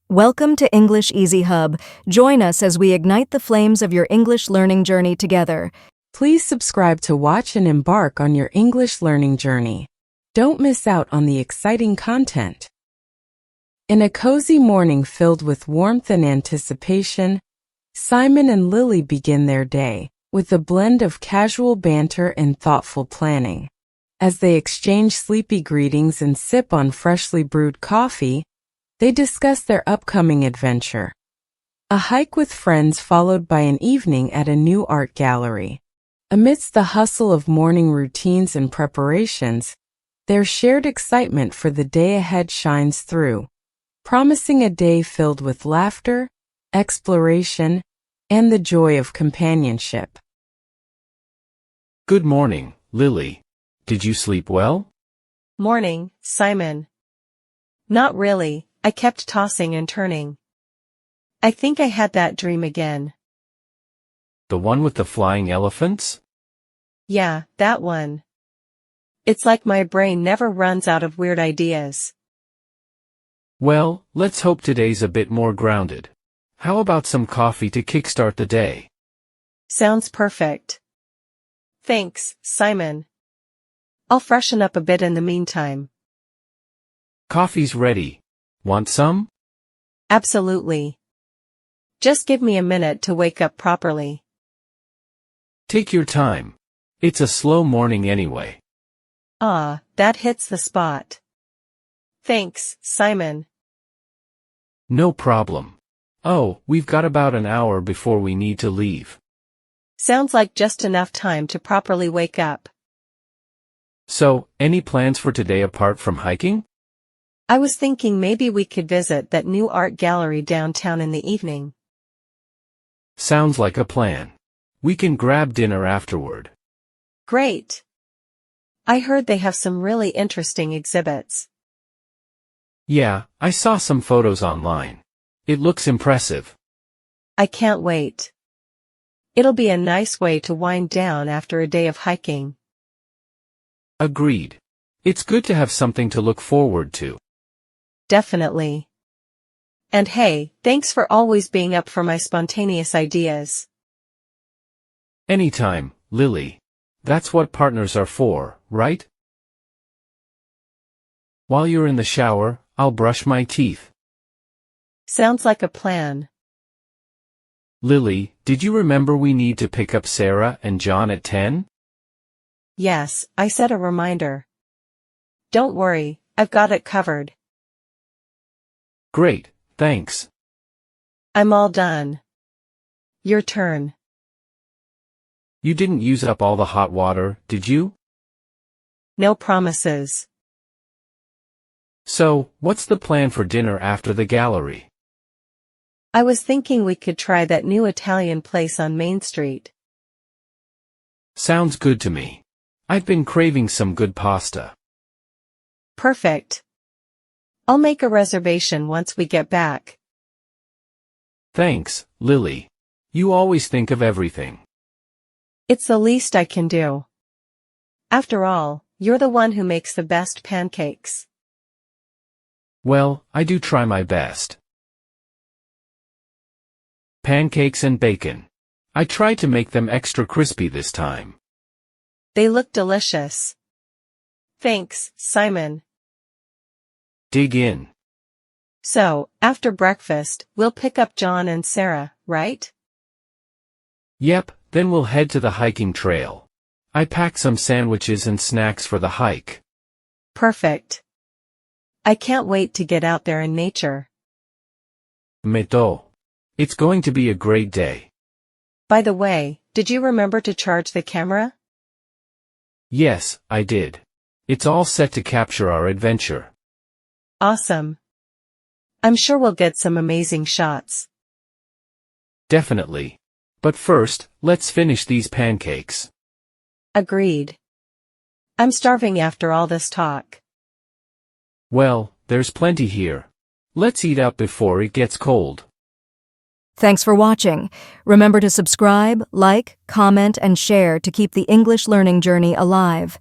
Welcome to English Easy Hub. Join us as we ignite the flames of your English learning journey together. Please subscribe to watch and embark on your English learning journey. Don't miss out on the exciting content. In a cozy morning filled with warmth and anticipation, Simon and Lily begin their day with a blend of casual banter and thoughtful planning. As they exchange sleepy greetings and sip on freshly brewed coffee, they discuss their upcoming adventure. A hike with friends followed by an evening at a new art gallery. Amidst the hustle of morning routines and preparations, their shared excitement for the day ahead shines through, promising a day filled with laughter, exploration, and the joy of companionship. Good morning, Lily. Did you sleep well? Morning, Simon. Not really, I kept tossing and turning. I think I had that dream again. The one with the flying elephants? Yeah, that one. It's like my brain never runs out of weird ideas. Well, let's hope today's a bit more grounded. How about some coffee to kickstart the day? Sounds perfect. Thanks, Simon. I'll freshen up a bit in the meantime. Coffee's ready. Want some? Absolutely. Just give me a minute to wake up properly. Take your time. It's a slow morning anyway. Ah, that hits the spot. Thanks, Simon. No problem. Oh, we've got about an hour before we need to leave. Sounds like just enough time to properly wake up. So, any plans for today apart from hiking? I was thinking maybe we could visit that new art gallery downtown in the evening. Sounds like a plan. We can grab dinner afterward. Great. I heard they have some really interesting exhibits. Yeah, I saw some photos online. It looks impressive. I can't wait. It'll be a nice way to wind down after a day of hiking. Agreed. It's good to have something to look forward to. Definitely. And hey, thanks for always being up for my spontaneous ideas. Anytime, Lily. That's what partners are for, right? While you're in the shower, I'll brush my teeth. Sounds like a plan. Lily, did you remember we need to pick up Sarah and John at 10? Yes, I set a reminder. Don't worry, I've got it covered. Great, thanks. I'm all done. Your turn. You didn't use up all the hot water, did you? No promises. So, what's the plan for dinner after the gallery? I was thinking we could try that new Italian place on Main Street. Sounds good to me. I've been craving some good pasta. Perfect. I'll make a reservation once we get back. Thanks, Lily. You always think of everything. It's the least I can do. After all, you're the one who makes the best pancakes. Well, I do try my best. Pancakes and bacon. I tried to make them extra crispy this time. They look delicious. Thanks, Simon. Dig in. So, after breakfast, we'll pick up John and Sarah, right? Yep, then we'll head to the hiking trail. I packed some sandwiches and snacks for the hike. Perfect. I can't wait to get out there in nature. Meto. It's going to be a great day. By the way, did you remember to charge the camera? Yes, I did. It's all set to capture our adventure. Awesome. I'm sure we'll get some amazing shots. Definitely. But first, let's finish these pancakes. Agreed. I'm starving after all this talk. Well, there's plenty here. Let's eat up before it gets cold. Thanks for watching. Remember to subscribe, like, comment, and share to keep the English learning journey alive.